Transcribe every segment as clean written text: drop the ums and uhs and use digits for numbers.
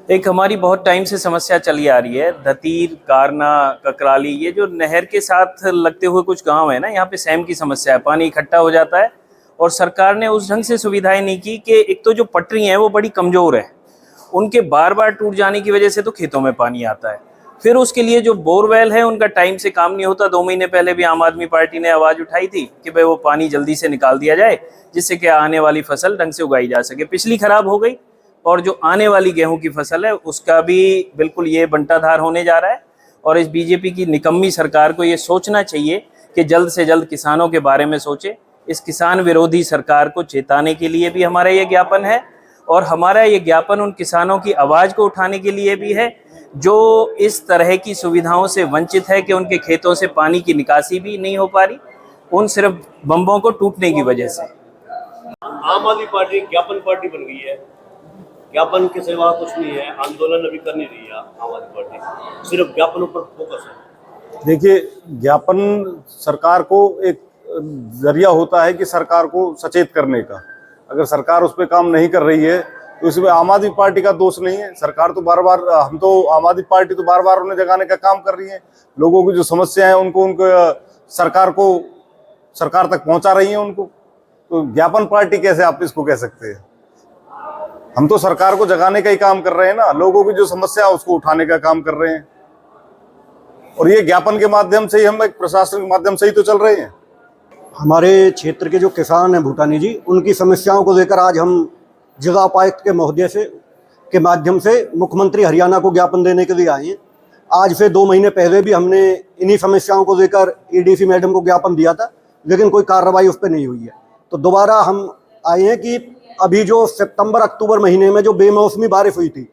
एक हमारी बहुत टाइम से समस्या चली आ रही है। धतीर, कारना, ककराली, ये जो नहर के साथ लगते हुए कुछ गांव है ना, यहाँ पे सैम की समस्या है। पानी इकट्ठा हो जाता है और सरकार ने उस ढंग से सुविधाएं नहीं की कि एक तो जो पटरी है वो बड़ी कमजोर है, उनके बार बार टूट जाने की वजह से तो खेतों में पानी आता है। फिर उसके लिए जो बोरवेल है उनका टाइम से काम नहीं होता। 2 महीने पहले भी आम आदमी पार्टी ने आवाज उठाई थी कि भाई वो पानी जल्दी से निकाल दिया जाए, जिससे कि आने वाली फसल ढंग से उगाई जा सके। पिछली खराब हो गई और जो आने वाली गेहूं की फसल है उसका भी बिल्कुल ये बंटाधार होने जा रहा है। और इस बीजेपी की निकम्मी सरकार को ये सोचना चाहिए कि जल्द से जल्द किसानों के बारे में सोचे। इस किसान विरोधी सरकार को चेताने के लिए भी हमारा ये ज्ञापन है, और हमारा ये ज्ञापन उन किसानों की आवाज़ को उठाने के लिए भी है जो इस तरह की सुविधाओं से वंचित है कि उनके खेतों से पानी की निकासी भी नहीं हो पा रही, उन सिर्फ बम्बों को टूटने की वजह से। आम आदमी पार्टी ज्ञापन पार्टी बन गई है, ज्ञापन के सिवा कुछ नहीं है। आंदोलन अभी कर नहीं रही है आम आदमी पार्टी, सिर्फ ज्ञापनों पर फोकस है। देखिए, ज्ञापन सरकार को एक जरिया होता है कि सरकार को सचेत करने का। अगर सरकार उस पर काम नहीं कर रही है तो इसमें आम आदमी पार्टी का दोष नहीं है। सरकार तो बार बार, आम आदमी पार्टी तो बार बार उन्हें जगाने का काम कर रही है। लोगों की जो समस्या है उनको सरकार तक पहुंचा रही है उनको। तो ज्ञापन पार्टी कैसे आप इसको कह सकते हैं? हम तो सरकार को जगाने का ही काम कर रहे हैं ना, लोगों की जो समस्या है उसको उठाने का काम कर रहे हैं। और ये ज्ञापन के माध्यम से ही, हम एक प्रशासन के माध्यम से ही तो चल रहे हैं। हमारे क्षेत्र के जो किसान हैं भूटानी जी, उनकी समस्याओं को लेकर आज हम जिला उपायुक्त के महोदय के माध्यम से मुख्यमंत्री हरियाणा को ज्ञापन देने के लिए आए हैं। आज से 2 महीने पहले भी हमने इन्हीं समस्याओं को लेकर एडीसी मैडम को ज्ञापन दिया था, लेकिन कोई कार्रवाई उस पर नहीं हुई है। तो दोबारा हम आए हैं कि अभी जो सितंबर अक्टूबर महीने में जो बेमौसमी बारिश हुई थी,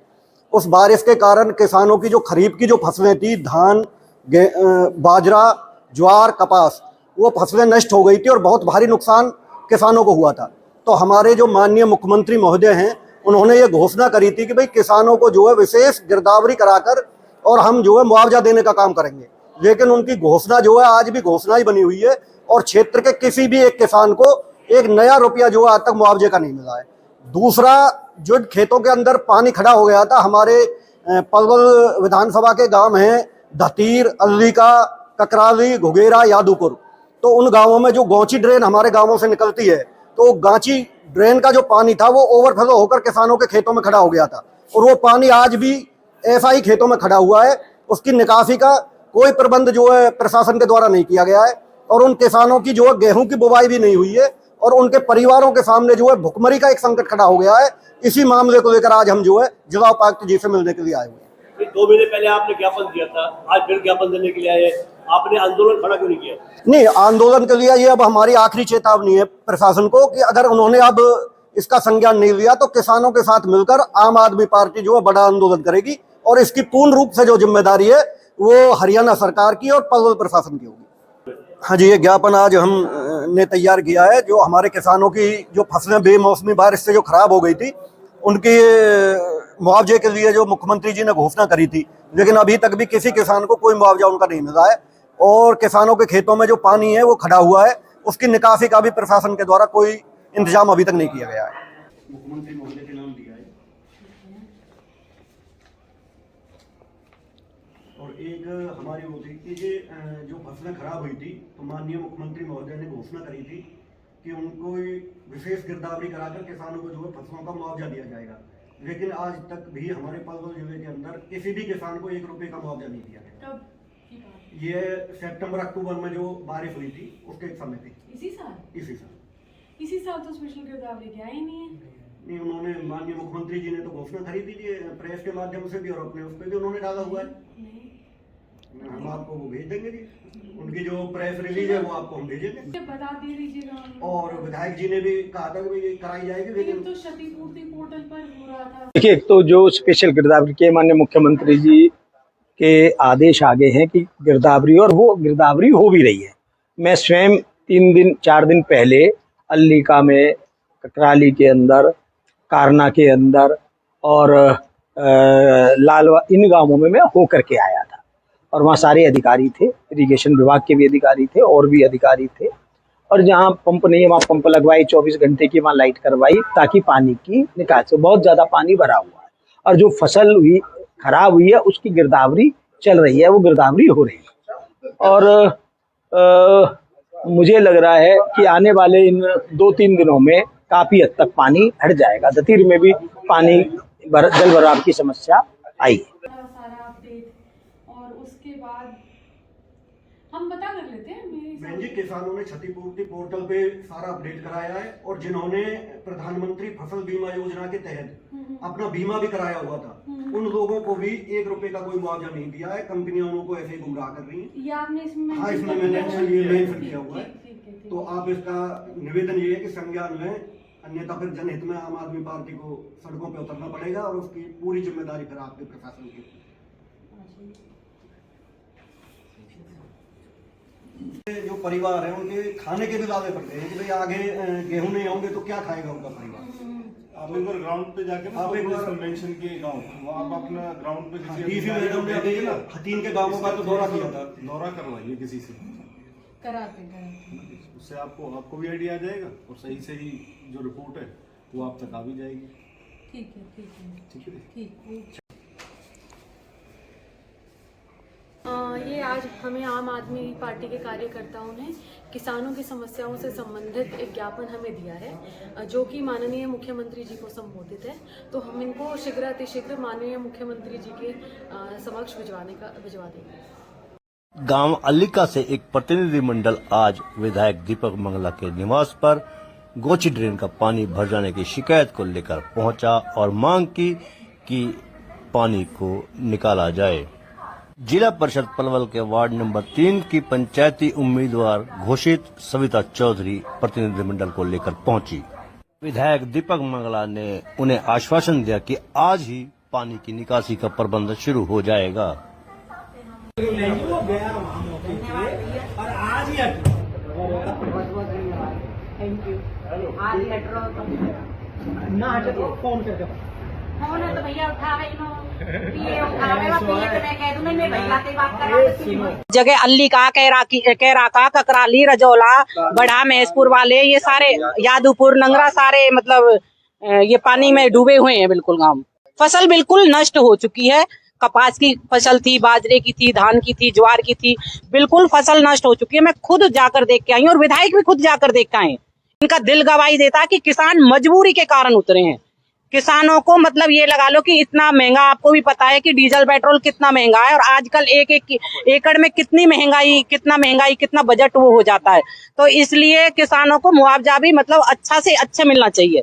उस बारिश के कारण किसानों की जो खरीफ की जो फसलें थी, धान, बाजरा, ज्वार, कपास, वो फसलें नष्ट हो गई थी और बहुत भारी नुकसान किसानों को हुआ था। तो हमारे जो माननीय मुख्यमंत्री महोदय हैं, उन्होंने ये घोषणा करी थी कि भाई किसानों को जो है विशेष गिरदावरी कराकर और हम जो है मुआवजा देने का काम करेंगे। लेकिन उनकी घोषणा जो है आज भी घोषणा ही बनी हुई है और क्षेत्र के किसी भी एक किसान को एक नया रुपया जो आज तक मुआवजे का नहीं मिला है। दूसरा, जो खेतों के अंदर पानी खड़ा हो गया था, हमारे पलवल विधानसभा के गांव हैं धतीर, अल्लीका, ककराली, घुगेरा, यादवपुर। तो उन गांवों में जो गौची ड्रेन हमारे गांवों से निकलती है, तो गांची ड्रेन का जो पानी था वो ओवरफ्लो होकर किसानों के खेतों में खड़ा हो गया था और वो पानी आज भी ऐसा ही खेतों में खड़ा हुआ है। उसकी निकासी का कोई प्रबंध जो है प्रशासन के द्वारा नहीं किया गया है और उन किसानों की जो है गेहूं की बुवाई भी नहीं हुई है और उनके परिवारों के सामने जो है भुखमरी का एक संकट खड़ा हो गया है। इसी मामले को लेकर आज हम जो है जिला उपायुक्त जी से मिलने के लिए आए हुए हैं। 2 महीने पहले आपने ज्ञापन दिया था, आज फिर ज्ञापन देने के लिए आए, आपने आंदोलन खड़ा क्यों नहीं किया? नहीं, आंदोलन के लिए ये अब हमारी आखिरी चेतावनी है प्रशासन को कि अगर उन्होंने अब इसका संज्ञान नहीं लिया तो किसानों के साथ मिलकर आम आदमी पार्टी जो है बड़ा आंदोलन करेगी और इसकी पूर्ण रूप से जो जिम्मेदारी है वो हरियाणा सरकार की और पलवल प्रशासन की होगी। हाँ जी, ये ज्ञापन आज हम ने तैयार किया है। जो हमारे किसानों की जो फसलें बेमौसमी बारिश से जो खराब हो गई थी, उनके मुआवजे के लिए जो मुख्यमंत्री जी ने घोषणा करी थी, लेकिन अभी तक भी किसी किसान को कोई मुआवजा उनका नहीं मिला है और किसानों के खेतों में जो पानी है वो खड़ा हुआ है, उसकी निकासी का भी प्रशासन के द्वारा कोई इंतजाम अभी तक नहीं किया गया है। मुख्यमंत्री महोदय के नाम दिया है और एक हमारी वो थी कि जो फसलें खराब हुई थी, तो माननीय मुख्यमंत्री महोदय ने घोषणा करी थी कि उनको विशेष गिरदावरी कराकर किसानों को जो है फसलों का मुआवजा दिया जाएगा। लेकिन आज तक भी हमारे पलवल जिले के अंदर किसी भी किसान को 1 रुपये का मुआवजा नहीं दिया गया। ये सितंबर अक्टूबर में जो बारिश हुई थी उसके समय थी। इसी साल तो स्पेशल गिरदावरी क्या ही नहीं है। नहीं, उन्होंने माननीय मुख्यमंत्री जी ने तो घोषणा करी थी प्रेस के माध्यम से भी और अपने उस पर भी उन्होंने डाला हुआ है। हम आपको वो भेज देंगे जी, उनकी जो प्रेस रिलीज है वो आपको हम भेजेंगे। बता दीजिएगा। और विधायक जी ने भी कहा था कि कराई जाएगी, लेकिन तो क्षतिपूर्ति पोर्टल पर हो रहा था। देखिए, एक तो जो स्पेशल गिरदावरी के माननीय मुख्यमंत्री जी के आदेश आगे हैं कि गिरदावरी, और वो गिरदावरी हो भी रही है। मैं स्वयं 4 दिन पहले अल्लीका में, ककराली के अंदर, कारना के अंदर और लालवा, इन गांवों में मैं होकर के आया था और वहाँ सारे अधिकारी थे, इरिगेशन विभाग के भी अधिकारी थे और भी अधिकारी थे। और जहाँ पंप नहीं है वहाँ पंप लगवाई, 24 घंटे की वहाँ लाइट करवाई ताकि पानी की निकासी। बहुत ज़्यादा पानी भरा हुआ है और जो फसल हुई खराब हुई है उसकी गिरदावरी चल रही है, वो गिरदावरी हो रही है। और मुझे लग रहा है कि आने वाले इन 2-3 दिनों में काफी हद तक पानी हट जाएगा। दतीर में भी पानी जल भराव की समस्या आई। सारा अपडेट और उसके बाद हम पता कर लेते हैं। बहन जी, किसानों ने क्षतिपूर्ति पोर्टल पे सारा अपडेट कराया है और जिन्होंने प्रधानमंत्री फसल बीमा योजना के तहत अपना बीमा भी कराया हुआ था, उन लोगों को भी 1 रुपए का कोई मुआवजा नहीं दिया है। कंपनियां उनको ऐसे ही गुमराह कर रही हैं। ये आपने इसमें हाँ, इसमें मैंने ये मेंशन किया हुआ है। तो आप इसका निवेदन ये है कि संज्ञान लें, अन्यथा फिर जनहित में आम आदमी पार्टी को सड़कों पे उतरना पड़ेगा और उसकी पूरी जिम्मेदारी फिर आपके प्रशासन की। जो परिवार है उनके खाने के भी दावे पड़ते हैं कि भाई आगे गेहूं नहीं होंगे तो क्या खाएगा उनका परिवार। आप एक बार ग्राउंड पे जाके ना, आप एक बार कन्वेंशन के गांव, आप अपना ग्राउंड पे किसी डीसी अधिकारी को मैडम ने अभी भेजिए ना, 3 के गांवों का तो दौरा किया था। दौरा करवाइए किसी से, कराते उससे आपको भी आइडिया आ जाएगा और सही जो रिपोर्ट है वो आप तक आ भी जाएगी। ठीक है ठीक। ये आज हमें आम आदमी पार्टी के कार्यकर्ताओं ने किसानों की समस्याओं से संबंधित एक ज्ञापन हमें दिया है, जो कि माननीय मुख्यमंत्री जी को संबोधित है। तो हम इनको शीघ्र अतिशीघ्र माननीय मुख्यमंत्री जी के समक्ष भिजवा देंगे। गांव अल्लिका से एक प्रतिनिधिमंडल आज विधायक दीपक मंगला के निवास पर गोची ड्रेन का पानी भर जाने की शिकायत को लेकर पहुंचा और मांग की कि पानी को निकाला जाए। जिला परिषद पलवल के वार्ड नंबर 3 की पंचायती उम्मीदवार घोषित सविता चौधरी प्रतिनिधिमंडल को लेकर पहुंची। विधायक दीपक मंगला ने उन्हें आश्वासन दिया कि आज ही पानी की निकासी का प्रबंध शुरू हो जाएगा। फोन तो भैया उठावे ये उठावे पिए मैं कह दूं मैं भैया से बात करा जगह अल्लिका कैराका ककराली रजौला बड़ा महेशपुर वाले ये सारे यादवपुर नंगरा सारे मतलब ये पानी में डूबे हुए हैं। बिल्कुल गांव फसल बिल्कुल नष्ट हो चुकी है। कपास की फसल थी, बाजरे की थी, धान की थी, ज्वार की थी, बिल्कुल फसल नष्ट हो चुकी है। मैं खुद जाकर देख के आई हूँ और विधायक भी खुद जाकर देख के आए। इनका दिल गवाही देता है कि किसान मजबूरी के कारण उतरे हैं। किसानों को मतलब ये लगा लो कि इतना महंगा, आपको भी पता है कि डीजल पेट्रोल कितना महंगा है और आजकल एक एकड़ में कितना बजट वो हो जाता है। तो इसलिए किसानों को मुआवजा भी मतलब अच्छा से अच्छा मिलना चाहिए।